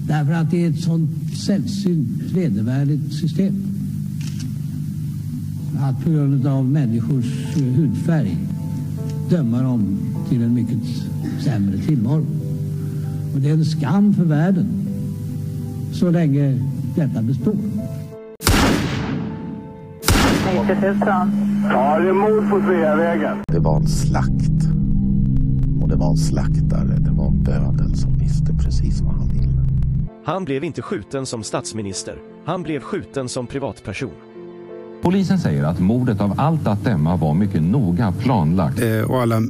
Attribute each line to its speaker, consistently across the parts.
Speaker 1: Därför att det är ett sånt sällsynt vedervärdigt system. Att på grund av människors hudfärg döma dem till en mycket sämre tillvaro. Och det är en skam för världen så länge detta består.
Speaker 2: Ja, det är mord på Sveavägen.
Speaker 3: Det var en slakt. Och det var en slaktare. Det var en bödel som visste precis vad han ville.
Speaker 4: Han blev inte skjuten som statsminister. Han blev skjuten som privatperson.
Speaker 5: Polisen säger att mordet av allt att döma var mycket noga planlagt.
Speaker 6: Och alla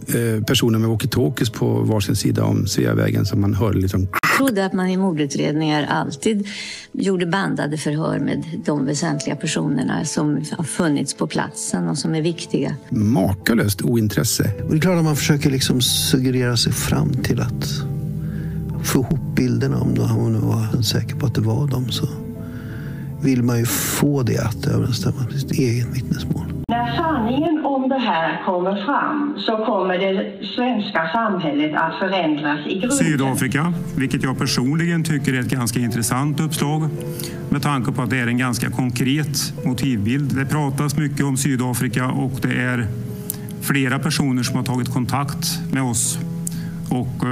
Speaker 6: personer med walkie-talkies på varsin sida om Sveavägen som man hörde liksom.
Speaker 7: Jag trodde att man i mordutredningar alltid gjorde bandade förhör med de väsentliga personerna som har funnits på platsen och som är viktiga.
Speaker 6: Makalöst ointresse.
Speaker 8: Och det är klart att man försöker liksom suggerera sig fram till att få ihop bilderna om hon nu var säker på att det var dem, så vill man ju få det att överensstämma med sitt eget vittnesmål.
Speaker 9: När sanningen om det här kommer fram så kommer det svenska samhället att förändras i grunden.
Speaker 10: Sydafrika, vilket jag personligen tycker är ett ganska intressant uppslag med tanke på att det är en ganska konkret motivbild. Det pratas mycket om Sydafrika och det är flera personer som har tagit kontakt med oss och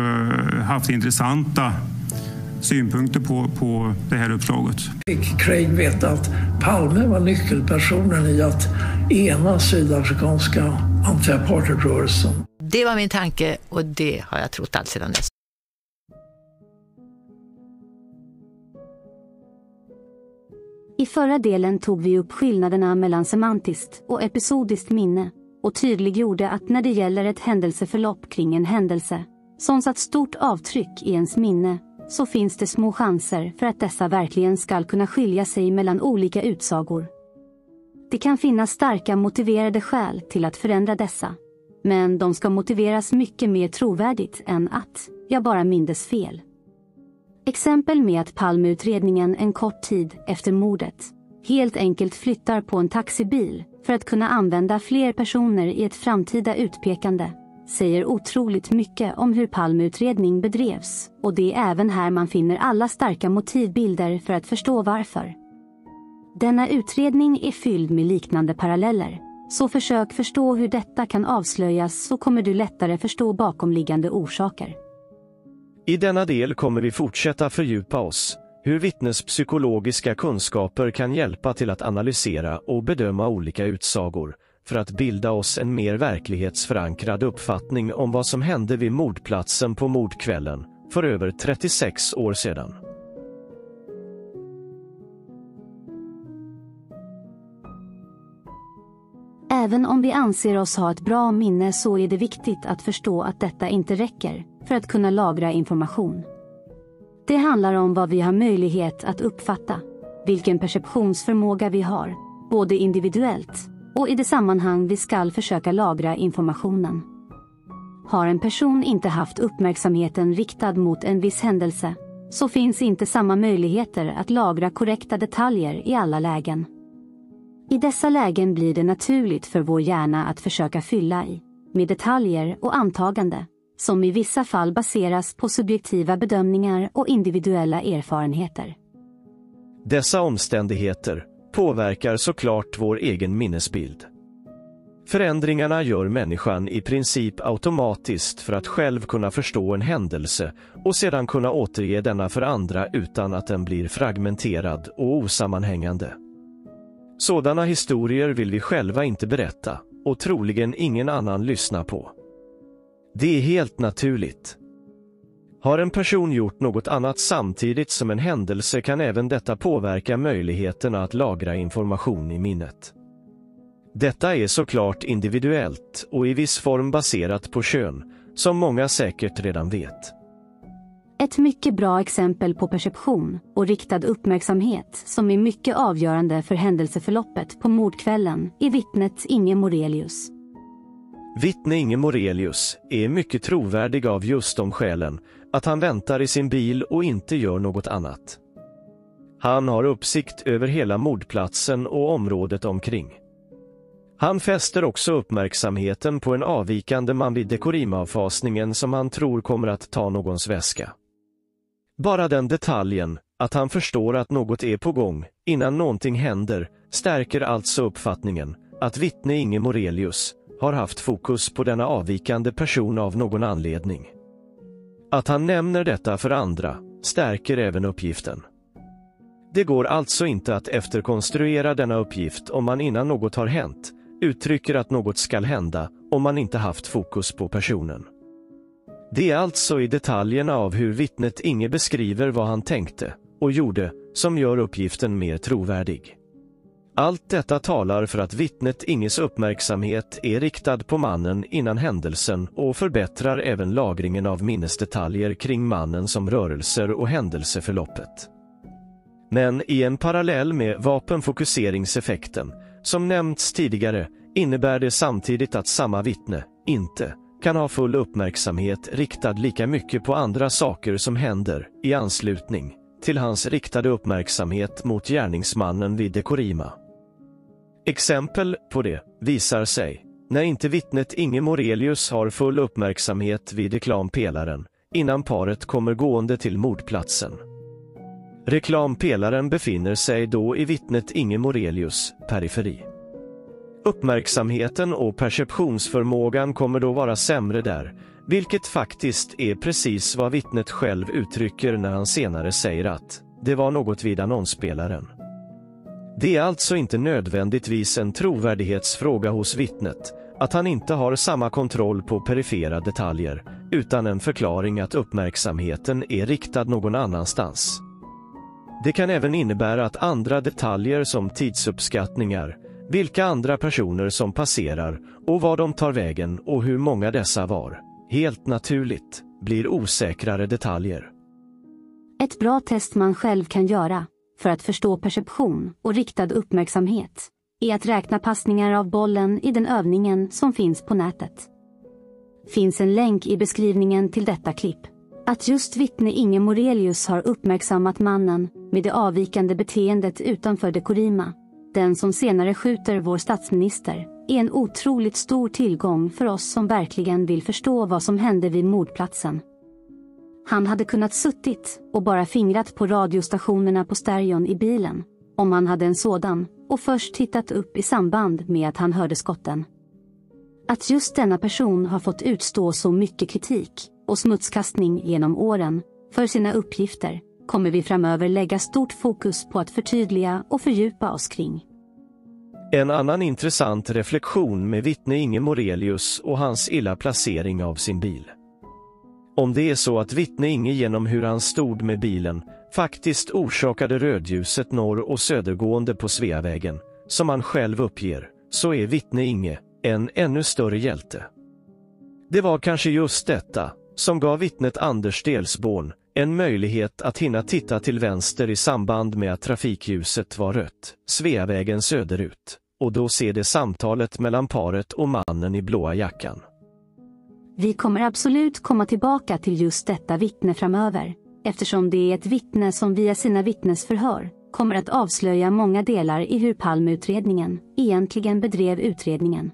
Speaker 10: haft intressanta synpunkter på det här uppslaget.
Speaker 11: Fick Craig veta att Palme var nyckelpersonen i att ena sydafrikanska anti-apartheidrörelsen.
Speaker 12: Det var min tanke och det har jag trott allt sedan dess.
Speaker 13: I förra delen tog vi upp skillnaderna mellan semantiskt och episodiskt minne och tydliggjorde att när det gäller ett händelseförlopp kring en händelse som satt stort avtryck i ens minne, så finns det små chanser för att dessa verkligen ska kunna skilja sig mellan olika utsagor. Det kan finnas starka motiverade skäl till att förändra dessa, men de ska motiveras mycket mer trovärdigt än att jag bara mindes fel. Exempel med att Palmeutredningen en kort tid efter mordet helt enkelt flyttar på en taxibil för att kunna använda fler personer i ett framtida utpekande säger otroligt mycket om hur Palmeutredning bedrevs, och det är även här man finner alla starka motivbilder för att förstå varför. Denna utredning är fylld med liknande paralleller, så försök förstå hur detta kan avslöjas, så kommer du lättare förstå bakomliggande orsaker.
Speaker 4: I denna del kommer vi fortsätta fördjupa oss, hur vittnespsykologiska kunskaper kan hjälpa till att analysera och bedöma olika utsagor, för att bilda oss en mer verklighetsförankrad uppfattning om vad som hände vid mordplatsen på mordkvällen för över 36 år sedan.
Speaker 13: Även om vi anser oss ha ett bra minne, så är det viktigt att förstå att detta inte räcker för att kunna lagra information. Det handlar om vad vi har möjlighet att uppfatta, vilken perceptionsförmåga vi har, både individuellt och i det sammanhang vi ska försöka lagra informationen. Har en person inte haft uppmärksamheten riktad mot en viss händelse, så finns inte samma möjligheter att lagra korrekta detaljer i alla lägen. I dessa lägen blir det naturligt för vår hjärna att försöka fylla i med detaljer och antagande, som i vissa fall baseras på subjektiva bedömningar och individuella erfarenheter.
Speaker 4: Dessa omständigheter påverkar såklart vår egen minnesbild. Förändringarna gör människan i princip automatiskt för att själv kunna förstå en händelse och sedan kunna återge denna för andra utan att den blir fragmenterad och osammanhängande. Sådana historier vill vi själva inte berätta och troligen ingen annan lyssna på. Det är helt naturligt. Har en person gjort något annat samtidigt som en händelse, kan även detta påverka möjligheterna att lagra information i minnet. Detta är såklart individuellt och i viss form baserat på kön, som många säkert redan vet.
Speaker 13: Ett mycket bra exempel på perception och riktad uppmärksamhet som är mycket avgörande för händelseförloppet på mordkvällen är vittnet Inge Morelius.
Speaker 4: Vittne Inge Morelius är mycket trovärdig av just de skälen att han väntar i sin bil och inte gör något annat. Han har uppsikt över hela mordplatsen och området omkring. Han fäster också uppmärksamheten på en avvikande man vid dekorimavfasningen som han tror kommer att ta någons väska. Bara den detaljen, att han förstår att något är på gång innan någonting händer, stärker alltså uppfattningen att vittne Inge Morelius har haft fokus på denna avvikande person av någon anledning. Att han nämner detta för andra stärker även uppgiften. Det går alltså inte att efterkonstruera denna uppgift om man innan något har hänt uttrycker att något ska hända om man inte haft fokus på personen. Det är alltså i detaljerna av hur vittnet Inge beskriver vad han tänkte och gjorde som gör uppgiften mer trovärdig. Allt detta talar för att vittnet Inges uppmärksamhet är riktad på mannen innan händelsen och förbättrar även lagringen av minnesdetaljer kring mannen som rörelser och händelseförloppet. Men i en parallell med vapenfokuseringseffekten, som nämnts tidigare, innebär det samtidigt att samma vittne inte kan ha full uppmärksamhet riktad lika mycket på andra saker som händer i anslutning till hans riktade uppmärksamhet mot gärningsmannen vid Dekorima. Exempel på det visar sig när inte vittnet Inge Morelius har full uppmärksamhet vid reklampelaren innan paret kommer gående till mordplatsen. Reklampelaren befinner sig då i vittnet Inge Morelius periferi. Uppmärksamheten och perceptionsförmågan kommer då vara sämre där, vilket faktiskt är precis vad vittnet själv uttrycker när han senare säger att det var något vid annonsspelaren. Det är alltså inte nödvändigtvis en trovärdighetsfråga hos vittnet att han inte har samma kontroll på perifera detaljer, utan en förklaring att uppmärksamheten är riktad någon annanstans. Det kan även innebära att andra detaljer som tidsuppskattningar, vilka andra personer som passerar och var de tar vägen och hur många dessa var, helt naturligt, blir osäkrare detaljer.
Speaker 13: Ett bra test man själv kan göra för att förstå perception och riktad uppmärksamhet är att räkna passningar av bollen i den övningen som finns på nätet. Finns en länk i beskrivningen till detta klipp. Att just vittne Inge Morelius har uppmärksammat mannen med det avvikande beteendet utanför Dekorima, den som senare skjuter vår statsminister, är en otroligt stor tillgång för oss som verkligen vill förstå vad som hände vid mordplatsen. Han hade kunnat suttit och bara fingrat på radiostationerna på stereon i bilen, om han hade en sådan, och först tittat upp i samband med att han hörde skotten. Att just denna person har fått utstå så mycket kritik och smutskastning genom åren för sina uppgifter kommer vi framöver lägga stort fokus på att förtydliga och fördjupa oss kring.
Speaker 4: En annan intressant reflektion med vittne Inge Morelius och hans illa placering av sin bil. Om det är så att vittne Inge genom hur han stod med bilen faktiskt orsakade rödljuset norr- och södergående på Sveavägen, som han själv uppger, så är vittne Inge en ännu större hjälte. Det var kanske just detta som gav vittnet Anders Delsborn en möjlighet att hinna titta till vänster i samband med att trafikljuset var rött, Sveavägen söderut, och då ser det samtalet mellan paret och mannen i blåa jackan.
Speaker 13: Vi kommer absolut komma tillbaka till just detta vittne framöver, eftersom det är ett vittne som via sina vittnesförhör kommer att avslöja många delar i hur Palmeutredningen egentligen bedrev utredningen.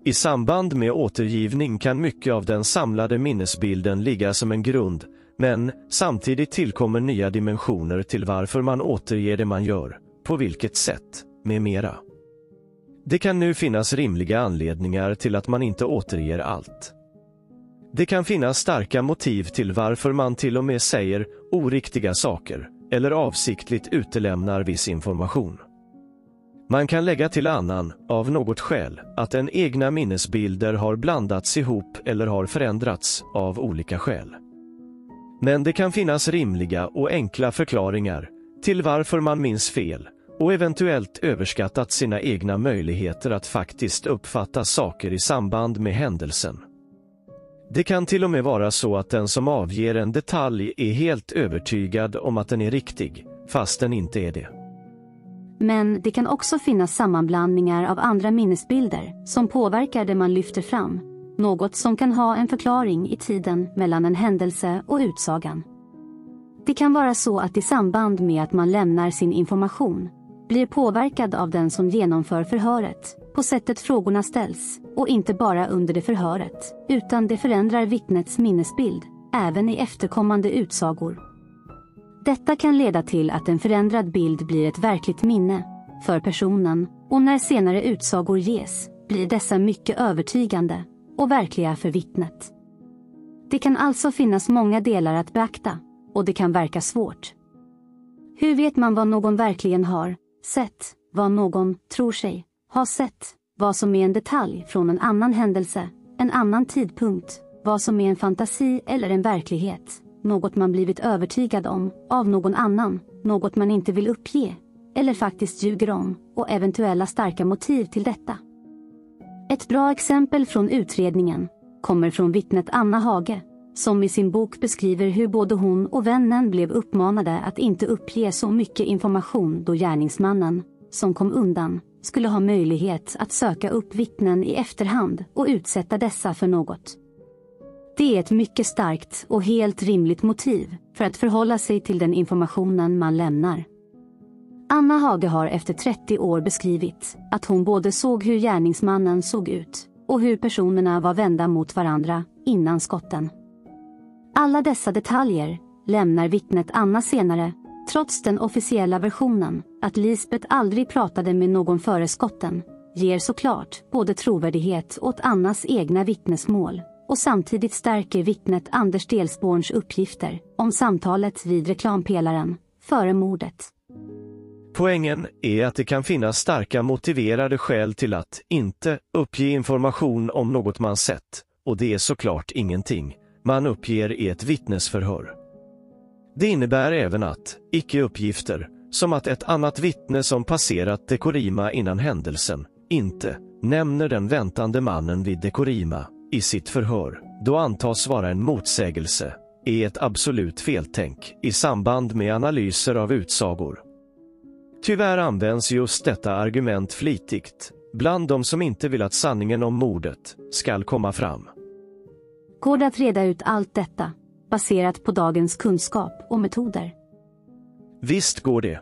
Speaker 4: I samband med återgivning kan mycket av den samlade minnesbilden ligga som en grund, men samtidigt tillkommer nya dimensioner till varför man återger det man gör, på vilket sätt, med mera. Det kan nu finnas rimliga anledningar till att man inte återger allt. Det kan finnas starka motiv till varför man till och med säger oriktiga saker eller avsiktligt utelämnar viss information. Man kan lägga till annan, av något skäl, att en egna minnesbilder har blandats ihop eller har förändrats av olika skäl. Men det kan finnas rimliga och enkla förklaringar till varför man minns fel och eventuellt överskattat sina egna möjligheter att faktiskt uppfatta saker i samband med händelsen. Det kan till och med vara så att den som avger en detalj är helt övertygad om att den är riktig, fast den inte är det.
Speaker 13: Men det kan också finnas sammanblandningar av andra minnesbilder som påverkar det man lyfter fram, något som kan ha en förklaring i tiden mellan en händelse och utsagan. Det kan vara så att i samband med att man lämnar sin information blir påverkad av den som genomför förhöret på sättet frågorna ställs, och inte bara under det förhöret, utan det förändrar vittnets minnesbild, även i efterkommande utsagor. Detta kan leda till att en förändrad bild blir ett verkligt minne för personen, och när senare utsagor ges, blir dessa mycket övertygande och verkliga för vittnet. Det kan alltså finnas många delar att beakta, och det kan verka svårt. Hur vet man vad någon verkligen har sett, vad någon tror sig ha sett, vad som är en detalj från en annan händelse, en annan tidpunkt, vad som är en fantasi eller en verklighet, något man blivit övertygad om av någon annan, något man inte vill uppge, eller faktiskt ljuger om, och eventuella starka motiv till detta. Ett bra exempel från utredningen kommer från vittnet Anna Hage, som i sin bok beskriver hur både hon och vännen blev uppmanade att inte uppge så mycket information då gärningsmannen, som kom undan, skulle ha möjlighet att söka upp vittnen i efterhand och utsätta dessa för något. Det är ett mycket starkt och helt rimligt motiv för att förhålla sig till den informationen man lämnar. Anna Hage har efter 30 år beskrivit att hon både såg hur gärningsmannen såg ut och hur personerna var vända mot varandra innan skotten. Alla dessa detaljer lämnar vittnet Anna senare, trots den officiella versionen att Lisbeth aldrig pratade med någon före skotten, ger såklart både trovärdighet åt Annas egna vittnesmål och samtidigt stärker vittnet Anders Delsborns uppgifter om samtalet vid reklampelaren före mordet.
Speaker 4: Poängen är att det kan finnas starka motiverade skäl till att inte uppge information om något man sett, och det är såklart ingenting man uppger i ett vittnesförhör. Det innebär även att icke-uppgifter, som att ett annat vittne som passerat Dekorima innan händelsen, inte nämner den väntande mannen vid Dekorima i sitt förhör, då antas vara en motsägelse, är ett absolut feltänk i samband med analyser av utsagor. Tyvärr används just detta argument flitigt bland de som inte vill att sanningen om mordet ska komma fram.
Speaker 13: Går det att reda ut allt detta, baserat på dagens kunskap och metoder?
Speaker 4: Visst går det.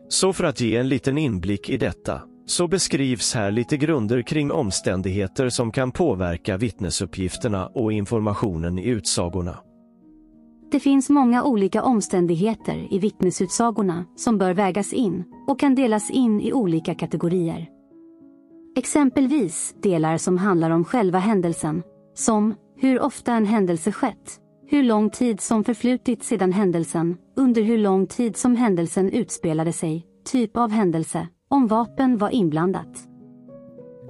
Speaker 4: Så för att ge en liten inblick i detta, så beskrivs här lite grunder kring omständigheter som kan påverka vittnesuppgifterna och informationen i utsagorna.
Speaker 13: Det finns många olika omständigheter i vittnesutsagorna som bör vägas in och kan delas in i olika kategorier. Exempelvis delar som handlar om själva händelsen, som hur ofta en händelse skett, hur lång tid som förflutit sedan händelsen, under hur lång tid som händelsen utspelade sig, typ av händelse, om vapen var inblandat.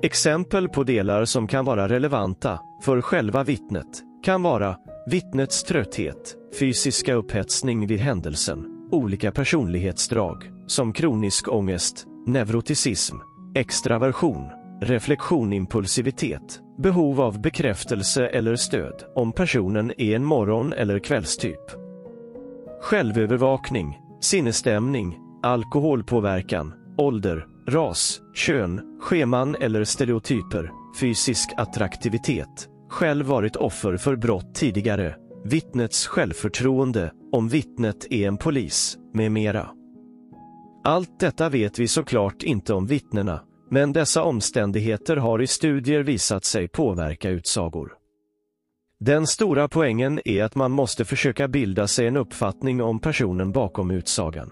Speaker 4: Exempel på delar som kan vara relevanta för själva vittnet kan vara vittnets trötthet, fysiska upphetsning vid händelsen, olika personlighetsdrag som kronisk ångest, neuroticism, extraversion, reflektion, impulsivitet, behov av bekräftelse eller stöd om personen är en morgon- eller kvällstyp. Självövervakning, sinnesstämning, alkoholpåverkan, ålder, ras, kön, scheman eller stereotyper, fysisk attraktivitet, själv varit offer för brott tidigare, vittnets självförtroende, om vittnet är en polis, med mera. Allt detta vet vi såklart inte om vittnena, men dessa omständigheter har i studier visat sig påverka utsagor. Den stora poängen är att man måste försöka bilda sig en uppfattning om personen bakom utsagan.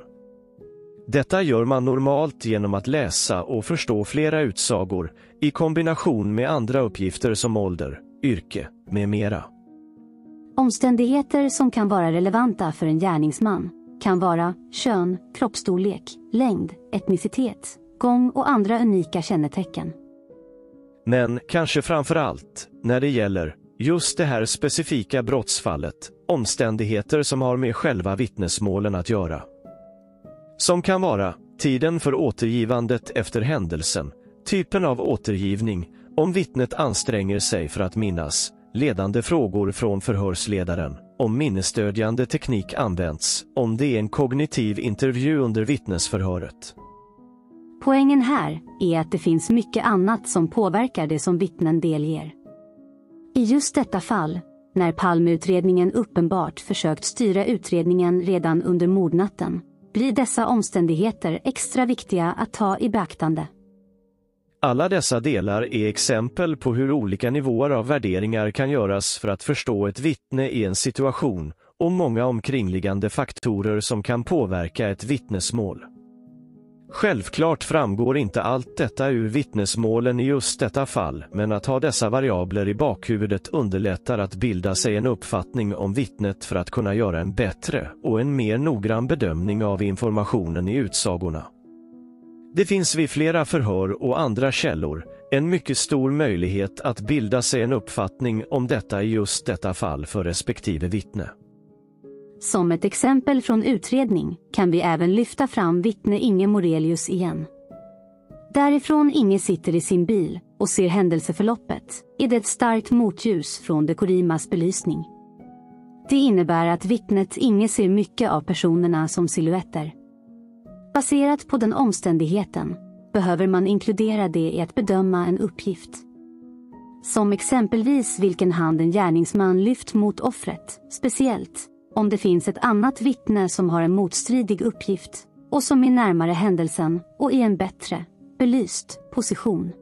Speaker 4: Detta gör man normalt genom att läsa och förstå flera utsagor i kombination med andra uppgifter som ålder, yrke, med mera.
Speaker 13: Omständigheter som kan vara relevanta för en gärningsman kan vara kön, kroppsstorlek, längd, etnicitet, gång och andra unika kännetecken.
Speaker 4: Men kanske framför allt, när det gäller just det här specifika brottsfallet, omständigheter som har med själva vittnesmålen att göra. Som kan vara tiden för återgivandet efter händelsen, typen av återgivning, om vittnet anstränger sig för att minnas, ledande frågor från förhörsledaren, om minnesstödjande teknik används, om det är en kognitiv intervju under vittnesförhöret.
Speaker 13: Poängen här är att det finns mycket annat som påverkar det som vittnen delger. I just detta fall, när Palmeutredningen uppenbart försökt styra utredningen redan under mordnatten, blir dessa omständigheter extra viktiga att ta i beaktande.
Speaker 4: Alla dessa delar är exempel på hur olika nivåer av värderingar kan göras för att förstå ett vittne i en situation och många omkringliggande faktorer som kan påverka ett vittnesmål. Självklart framgår inte allt detta ur vittnesmålen i just detta fall, men att ha dessa variabler i bakhuvudet underlättar att bilda sig en uppfattning om vittnet för att kunna göra en bättre och en mer noggrann bedömning av informationen i utsagorna. Det finns vid flera förhör och andra källor en mycket stor möjlighet att bilda sig en uppfattning om detta i just detta fall för respektive vittne.
Speaker 13: Som ett exempel från utredning kan vi även lyfta fram vittne Inge Morelius igen. Därifrån Inge sitter i sin bil och ser händelseförloppet är det ett starkt motljus från Dekorimas belysning. Det innebär att vittnet Inge ser mycket av personerna som silhuetter. Baserat på den omständigheten behöver man inkludera det i att bedöma en uppgift. Som exempelvis vilken hand en gärningsman lyft mot offret, speciellt om det finns ett annat vittne som har en motstridig uppgift och som är närmare händelsen och i en bättre, belyst position.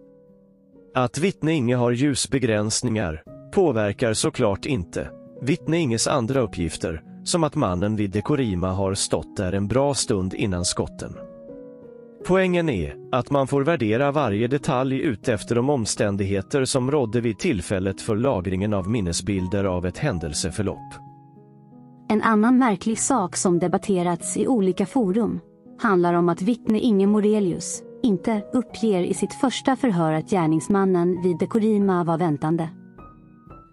Speaker 4: Att vittne Inge har ljusbegränsningar påverkar såklart inte vittne Inges andra uppgifter, som att mannen vid Dekorima har stått där en bra stund innan skotten. Poängen är att man får värdera varje detalj utefter de omständigheter som rådde vid tillfället för lagringen av minnesbilder av ett händelseförlopp.
Speaker 13: En annan märklig sak som debatterats i olika forum handlar om att vittne Inge Morelius inte uppger i sitt första förhör att gärningsmannen vid Dekorima var väntande.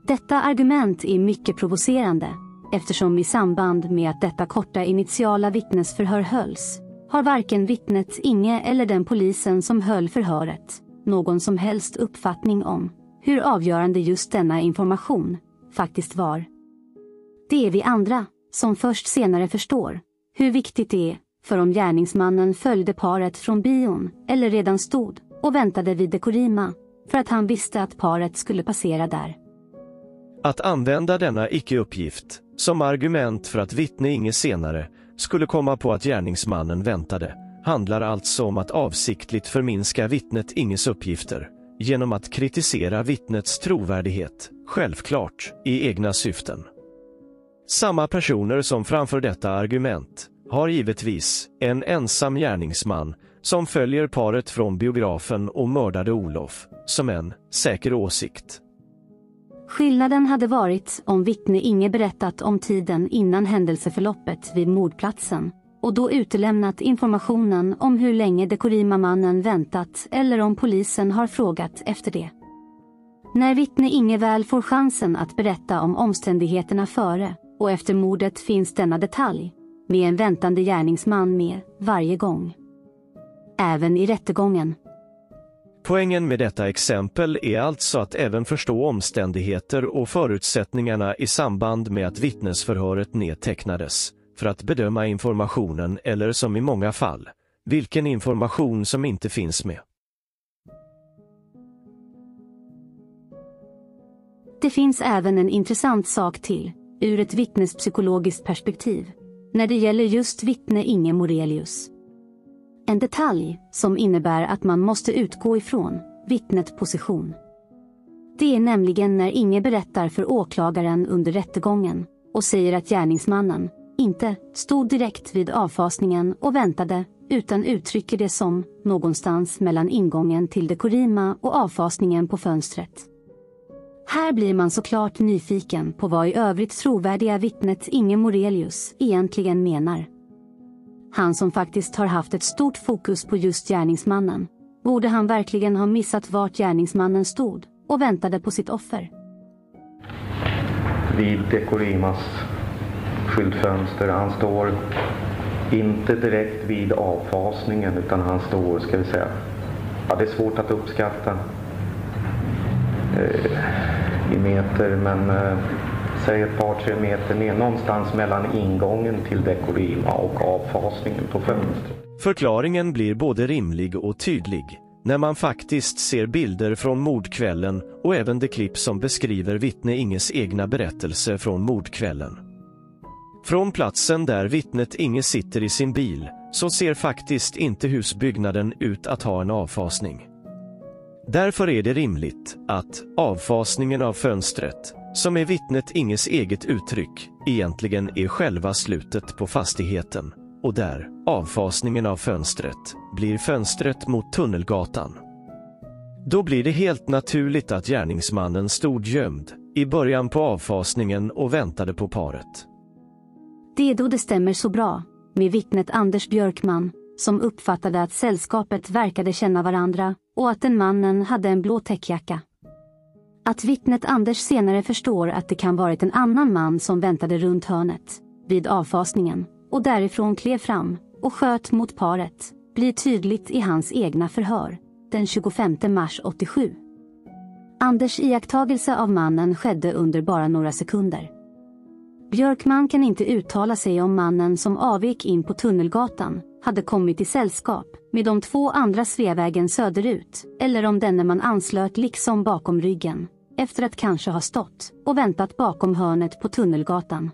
Speaker 13: Detta argument är mycket provocerande eftersom i samband med att detta korta initiala vittnesförhör hölls har varken vittnet Inge eller den polisen som höll förhöret någon som helst uppfattning om hur avgörande just denna information faktiskt var. Det är vi andra som först senare förstår hur viktigt det är för om gärningsmannen följde paret från bion eller redan stod och väntade vid Dekorima för att han visste att paret skulle passera där.
Speaker 4: Att använda denna icke-uppgift som argument för att vittne Inge senare skulle komma på att gärningsmannen väntade handlar alltså om att avsiktligt förminska vittnet Inges uppgifter genom att kritisera vittnets trovärdighet, självklart i egna syften. Samma personer som framför detta argument har givetvis en ensam gärningsman som följer paret från biografen och mördade Olof som en säker åsikt.
Speaker 13: Skillnaden hade varit om vittne Inge berättat om tiden innan händelseförloppet vid mordplatsen och då utelämnat informationen om hur länge Dekorima-mannen väntat eller om polisen har frågat efter det. När vittne Inge väl får chansen att berätta om omständigheterna före och efter mordet finns denna detalj med en väntande gärningsman med varje gång. Även i rättegången.
Speaker 4: Poängen med detta exempel är alltså att även förstå omständigheter och förutsättningarna i samband med att vittnesförhöret nedtecknades för att bedöma informationen eller som i många fall, vilken information som inte finns med.
Speaker 13: Det finns även en intressant sak till ur ett vittnespsykologiskt perspektiv när det gäller just vittne Inge Morelius. En detalj som innebär att man måste utgå ifrån vittnets position. Det är nämligen när Inge berättar för åklagaren under rättegången och säger att gärningsmannen inte stod direkt vid avfasningen och väntade utan uttrycker det som någonstans mellan ingången till Dekorima och avfasningen på fönstret. Här blir man såklart nyfiken på vad i övrigt trovärdiga vittnet Inge Morelius egentligen menar. Han som faktiskt har haft ett stort fokus på just gärningsmannen, borde han verkligen ha missat vart gärningsmannen stod och väntade på sitt offer?
Speaker 14: Vid Dekorimas skyltfönster, han står inte direkt vid avfasningen utan han står, ska vi säga, ja, det är svårt att uppskatta i meter, men säg ett par 3 meter ner, någonstans mellan ingången till Dekorima och avfasningen på fönstret.
Speaker 4: Förklaringen blir både rimlig och tydlig när man faktiskt ser bilder från mordkvällen och även det klipp som beskriver vittne Inges egna berättelse från mordkvällen. Från platsen där vittnet Inge sitter i sin bil så ser faktiskt inte husbyggnaden ut att ha en avfasning. Därför är det rimligt att avfasningen av fönstret, som är vittnet Inges eget uttryck, egentligen är själva slutet på fastigheten, och där avfasningen av fönstret blir fönstret mot Tunnelgatan. Då blir det helt naturligt att gärningsmannen stod gömd i början på avfasningen och väntade på paret.
Speaker 13: Det är då det stämmer så bra med vittnet Anders Björkman, som uppfattade att sällskapet verkade känna varandra och att den mannen hade en blå täckjacka. Att vittnet Anders senare förstår att det kan varit en annan man som väntade runt hörnet vid avfasningen och därifrån klev fram och sköt mot paret blir tydligt i hans egna förhör den 25 mars 87. Anders iakttagelse av mannen skedde under bara några sekunder. Björkman kan inte uttala sig om mannen som avvek in på Tunnelgatan hade kommit i sällskap med de 2 andra Sveavägen söderut, eller om denne man anslöt liksom bakom ryggen, efter att kanske ha stått och väntat bakom hörnet på Tunnelgatan.